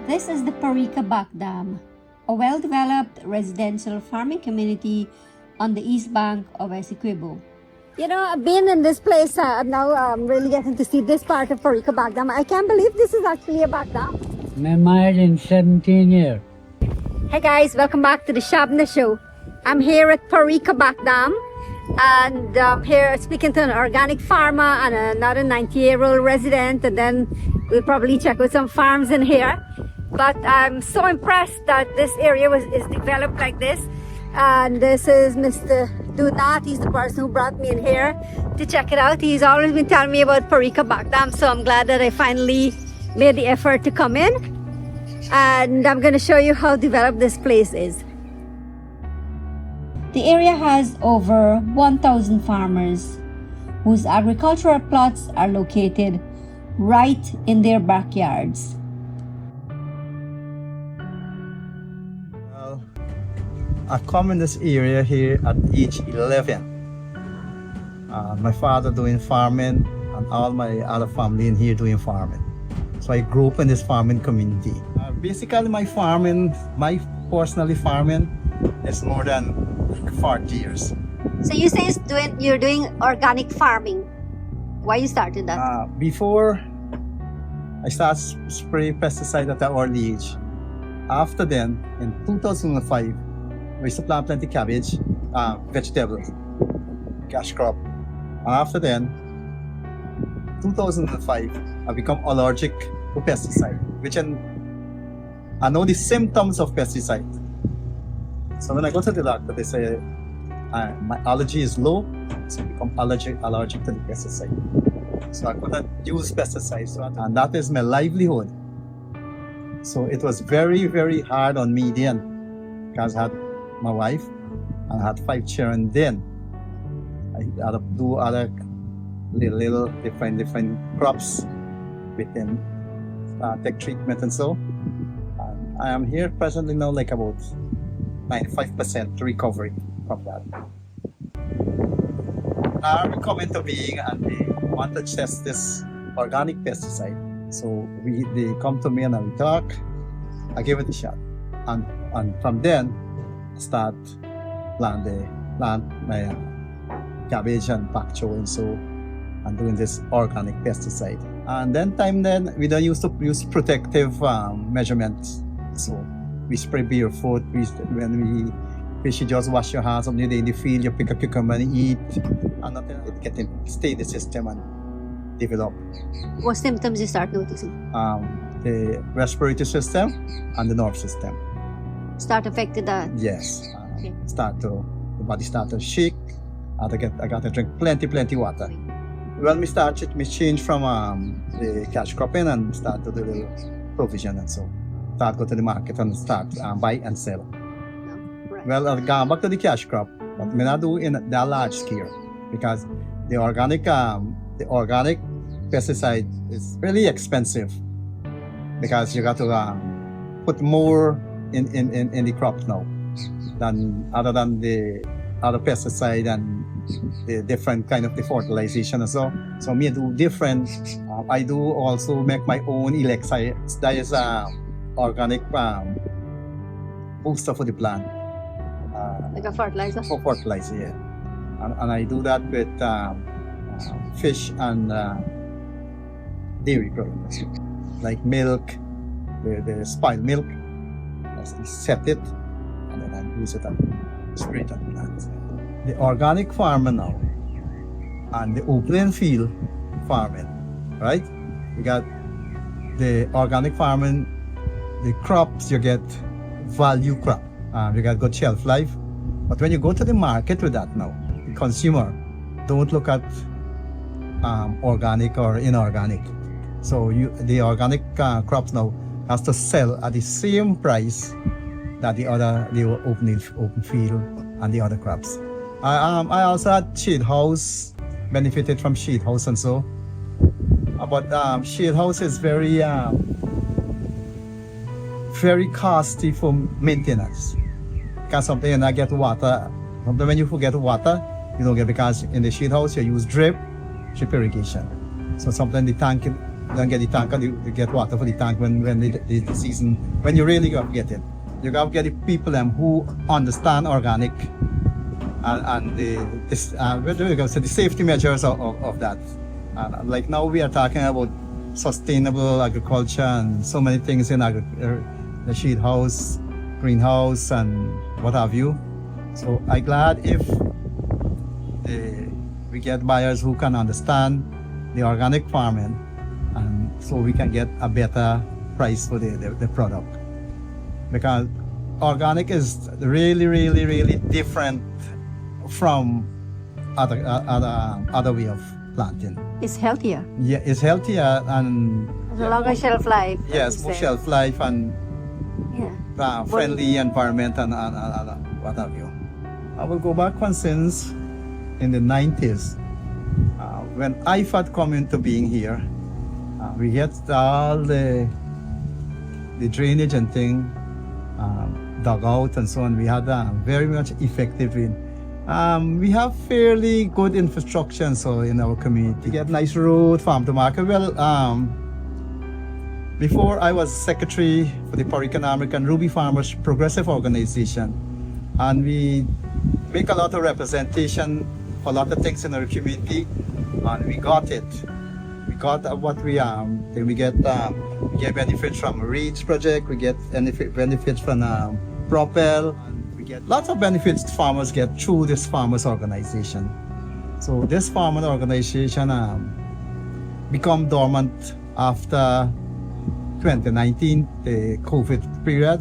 This is the Parika Backdam, a well-developed residential farming community on the east bank of Essequibo. You know, I've been in this place, now I'm really getting to see this part of Parika Backdam. I can't believe this is actually a Bakdam. I'm married in 17 years. Hey guys, welcome back to the Shabna Show. I'm here at Parika Backdam and I'm here speaking to an organic farmer and another 90-year-old resident, and then we'll probably check out some farms in here. But I'm so impressed that this area is developed like this. And this is Mr. Dunat. He's the person who brought me in here to check it out. He's always been telling me about Parika Backdam, so I'm glad that I finally made the effort to come in. And I'm going to show you how developed this place is. The area has over 1,000 farmers whose agricultural plots are located right in their backyards. I come in this area here at age 11. My father doing farming and all my other family in here doing farming. So I grew up in this farming community. Basically my personally farming is more than 40 years. So you say you're doing organic farming. Why you started that? Before I started spray pesticide at an early age. After then, in 2005, we used to plant plenty cabbage, vegetables, cash crop. After then, 2005, I become allergic to pesticide, which I know the symptoms of pesticide. So when I go to the doctor, they say my allergy is low, so I become allergic to the pesticide. So I couldn't use pesticides, and that is my livelihood. So it was very, very hard on me then, because I had my wife and I had 5 children then. I had to do other little different crops within take treatment and so. And I am here presently now like about 95% recovery from that. Now we come into being and they want to test this organic pesticide. So they come to me and we talk. I give it a shot, and from then I start plant my cabbage and pak choy and so, and doing this organic pesticide. And then we don't use to use protective measurements. So we spray barefoot. When we should just wash your hands up in the field. You pick a cucumber and eat, and nothing. It can stay in the system and develop. What symptoms you start noticing? The respiratory system and the nerve system. Start affected that? Yes. Okay. The body start to shake. I got to drink plenty water. When we start it, we change from the cash cropping and start to do the little provision and so. Start go to the market and start buy and sell. No. Right. Well, I've gone back to the cash crop, but we not do in that large scale because the organic pesticide is really expensive because you got to put more in the crop now than other than the other pesticide and the different kind of the fertilization and so. So me do different. I do also make my own elixir. That is organic booster for the plant. Like a fertilizer? For fertilizer, yeah. And I do that with fish and dairy products like milk, the spoiled milk. I set it and then I use it and spray it on the plants. The organic farming now and the open field farming, right? We got the organic farming, the crops you get value crop. You got good shelf life. But when you go to the market with that now, the consumer don't look at organic or inorganic. So the organic crops now has to sell at the same price that the open field and the other crops. I also had shade house, benefited from shade house and so. But shade house is very costly for maintenance. Because sometimes you not get water. Sometimes when you forget water, you don't get, because in the shade house you use drip irrigation. So sometimes the tank don't get the tank, and you get water for the tank when the season, when you really got to get it. You got to get the people them who understand organic and the safety measures of that. And like now we are talking about sustainable agriculture and so many things in the sheet house, greenhouse, and what have you. So I'm glad if we get buyers who can understand the organic farming, and so we can get a better price for the product. Because organic is really, really, really different from other way of planting. It's healthier. Yeah, it's healthier and Has a longer shelf life. yes, more shelf life and Yeah. friendly environment and what have you. I will go back one since in the 90s when IFAD come into being here. We get all the drainage and thing dug out and so on. We had very much effective in. We have fairly good infrastructure so in our community. We get nice road, farm to market. Well, before I was secretary for the Parika and Ruby Farmers Progressive Organization, and we make a lot of representation for a lot of things in our community, and we got it. We got what we then we get benefits from REACH project. We get benefits from Propel. We get lots of benefits farmers get through this farmers organization. So this farmer organization become dormant after 2019, the COVID period.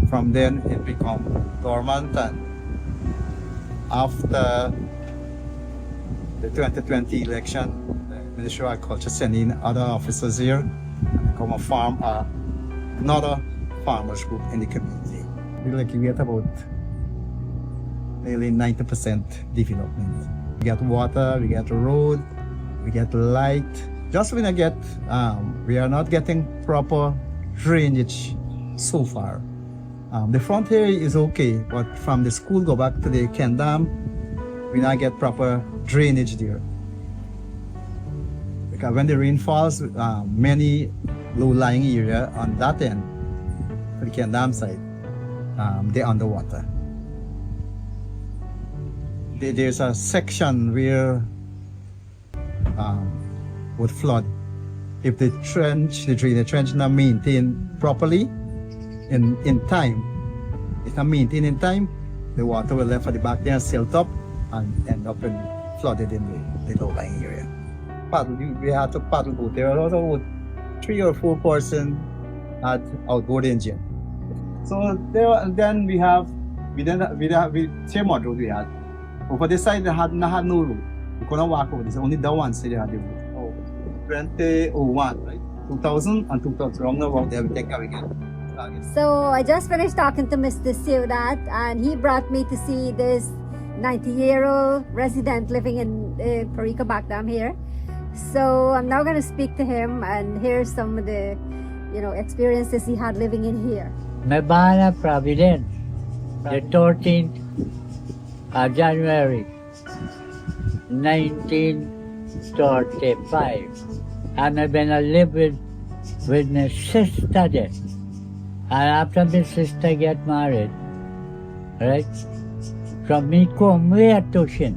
From then it become dormant, and after the 2020 election, the Ministry of Agriculture sent in other officers here and become another farmers group in the community. We get about nearly 90% development. We get water, we get road, we get light. Just when we are not getting proper drainage so far. The front area is okay, but from the school go back to the Dam, we not get proper drainage there. Because when the rain falls, many low-lying area on that end, for the Dam side, they're underwater. There's a section where would flood if the drainage trench not maintained properly in time. It's not maintained in time, the water will left at the back there and silt up and end up flooded in the low-lying area. We had to paddle boat. There were also 3 or 4 person had outboard engine. So then we same road we had. Over this side they had no road. We couldn't walk over this. Only the one side they had the road. 2001, right? 2000 and 2000. Wrong about everything coming in. So I just finished talking to Mr. Seudat, and he brought me to see this 90-year-old resident living in Parika Backdam here. So I'm now going to speak to him and hear some of the, experiences he had living in here. Mebana Providence, the 13th of January, 1935. And I've been live with my sister there. And after my sister get married, right? From me come where to Shin.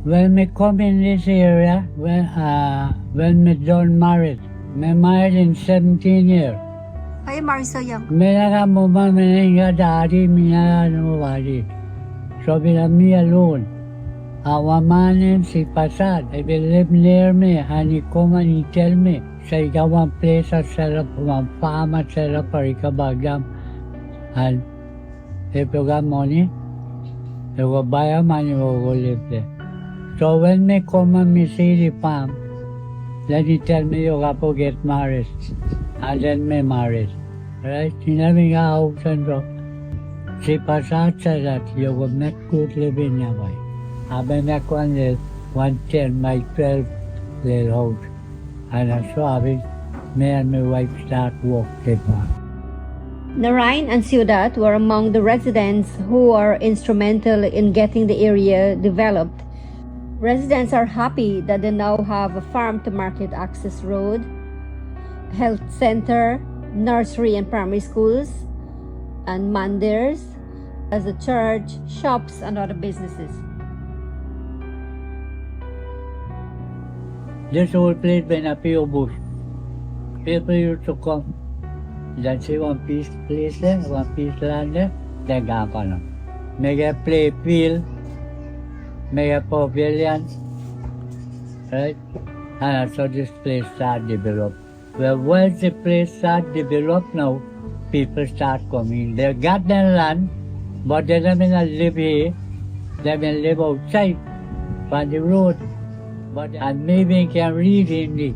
When me come in this area, when me done married, me married in 17 years. Why you married so young? Me naga mama, me naga daddy, me naga nobody. So me alone. Our man named si Pasad, he will live near me, and he come and he tell me, say he got one place I set up, one farm I set up, Parika Backdam, and if you got money, you go buy a man, you go live there. So when me come and me see the farm, then he tell me you got to get married, and then me married, right? He never got house and so. Si Pasad said that you will make good living your way. I've been at 110 by 12 little house. And I saw it, me and my wife start walking back. Narayan and Seudat were among the residents who are instrumental in getting the area developed. Residents are happy that they now have a farm-to-market access road, health center, nursery and primary schools, and mandirs, as a church, shops, and other businesses. This whole place been a pure bush. People used to come. Then see one piece place there, one piece land there, they gone for now. Make a play field, make a pavilion, right? And so this place start develop. Well, once the place start develop now, people start coming. They got their land, but they don't live here. They will live outside, on the road. But and maybe can read Hindi.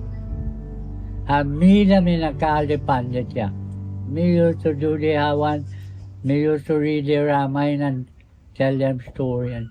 And me them in a call the Panditya. Me used to do the Havan. Me used to read the Ramayana and tell them story and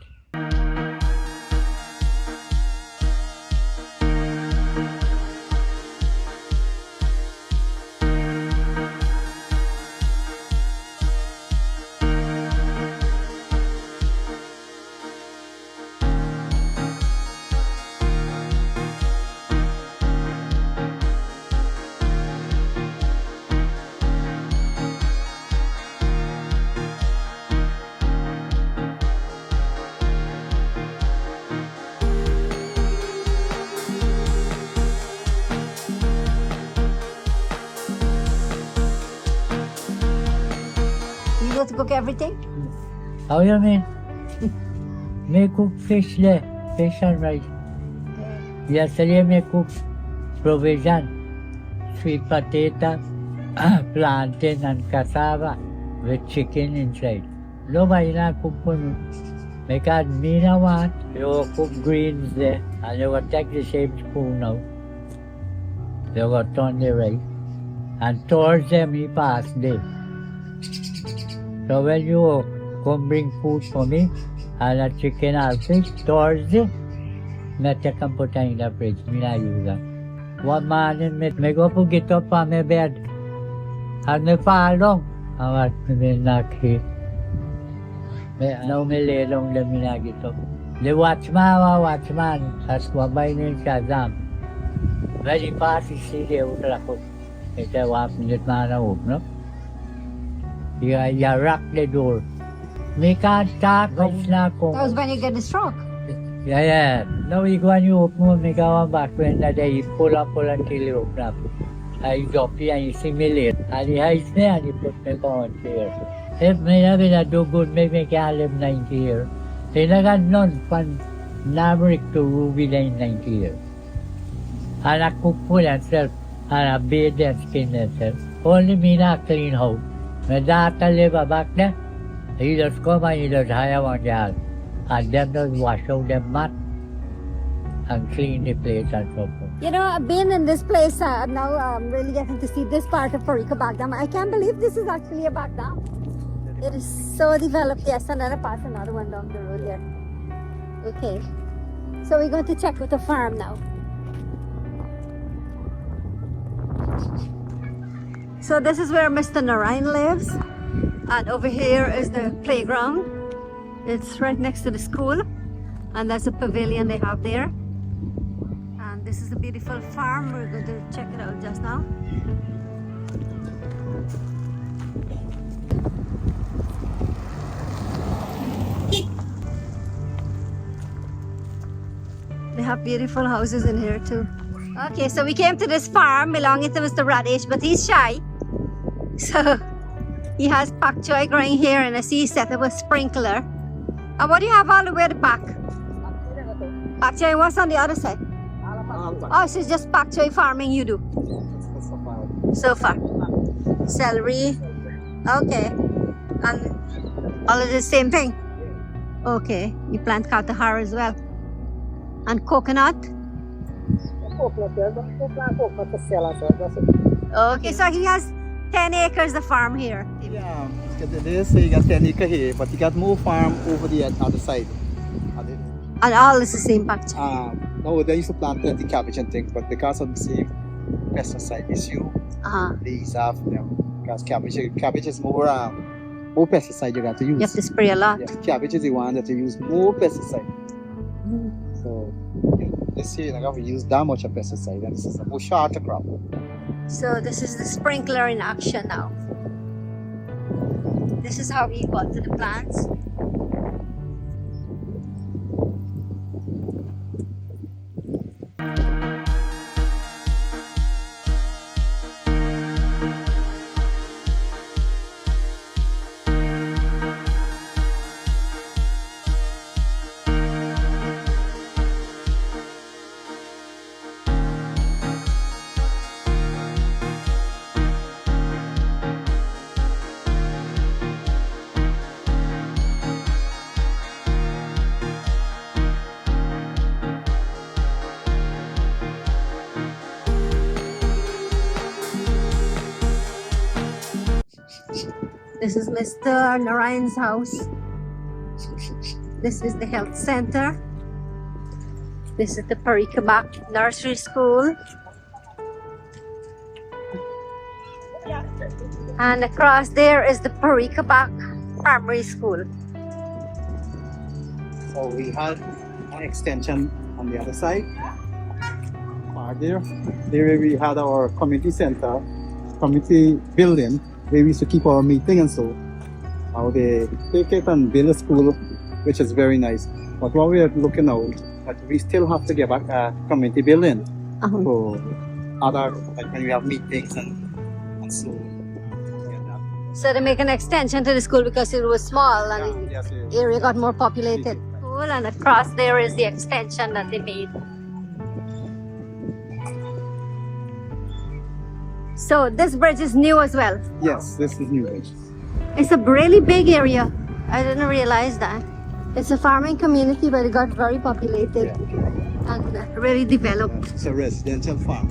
You go to cook everything? how you mean? Me cook fish there, fish and rice. Yesterday me cook provision, sweet potato, plantain and cassava with chicken inside. Nobody not cook for me. Because me now want, you cook greens there and you will take the same spoon now. You will turn the rice and towards them he pass there. So when you come bring food for me, and a chicken or fish, Thursday, me take and put in the fridge. Me not use that. One morning, me go to get up on my bed, and me fall down. I was me knock here. Now me lay down, then me not get up. The watchman, that's what my name Shazam. Very fast, he see the outer. It's a 1 minute man out, no? You rock the door. Me can't start, it's not That was when you get the stroke. Yeah. Now you go and you open, me go on back when that day you pull up until you open up. I drop here and you simulate. And he hides me and he put me on chair. If me never do good, maybe I can live 90 years. They never none from Lamerick to Ruby Lane 90 years. And I cook for themselves and I bathe them skin themselves. Only me not clean house. My daughter live back there. He just come and he just hire one girl. And them just wash out them mat and clean the place and so forth. You know, I've been in this place now. I'm really getting to see this part of Parika Backdam. I can't believe this is actually a Bakdam. It is so developed. Yes, and then I pass another one down the road here. Okay, so we're going to check with the farm now. So this is where Mr. Narayan lives, and over here is the playground. It's right next to the school, and there's a pavilion they have there. And this is a beautiful farm. We're going to check it out just now. They have beautiful houses in here too. Okay, so we came to this farm belonging to Mr. Radish, but he's shy. So he has pak choy growing here, and I see he set up a sprinkler. And what do you have all the way at the back? Pak choy, what's on the other side? Oh, so it's just pak choy farming you do? So far. Celery. Okay. And all of the same thing? Okay. You plant katahar as well. And coconut? Okay, so he has 10 acres of farm here. Yeah, they say you got 10 acres here, but you got more farm over the other side. And all is the same patch. No, they used to plant plenty cabbage and things, but because of the same pesticide issue, they stop them. Because cabbage is more pesticide you got to use. You have to spray a lot. Yeah, cabbage is the one that you use more pesticide. So this year you're not going to use that much of pesticide, and this is a more shorter crop. So this is the sprinkler in action now. This is how we got to the plants. This is Mr. Narayan's house. This is the health center. This is the Parika Backdam nursery school. And across there is the Parika Backdam primary school. So we had an extension on the other side. There we had our community center, community building, where we used to keep our meeting and so. Now they take it and build a school, which is very nice. But what we are looking now, that we still have to get back a community building for other, like when we have meetings and so. So they make an extension to the school because it was small and the area got more populated. And across there is the extension that they made. So this bridge is new as well. Yes, this is new bridge. It's a really big area. I didn't realize that. It's a farming community, but it got very populated and really developed. It's a residential farm.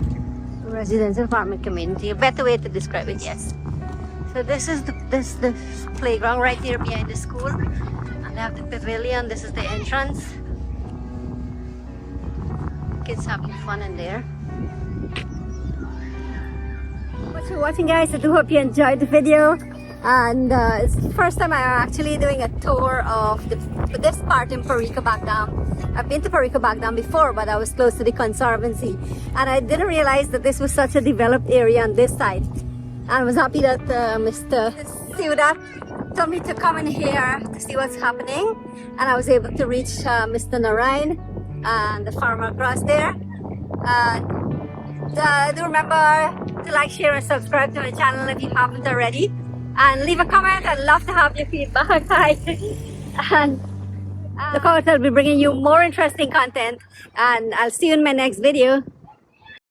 Residential farming community. A better way to describe it, yes. So this is the playground right here behind the school. And they have the pavilion. This is the entrance. Kids having fun in there. Thanks for watching, guys. I do hope you enjoyed the video. And it's the first time I'm actually doing a tour of this part in Parika Backdam. I've been to Parika Backdam before, but I was close to the conservancy. And I didn't realize that this was such a developed area on this side. And I was happy that Mr. Siudat told me to come in here to see what's happening. And I was able to reach Mr. Narayan and the farmer across there. Do remember to like, share, and subscribe to my channel if you haven't already. And leave a comment. I'd love to have your feedback. And look forward to be bringing you more interesting content. And I'll see you in my next video.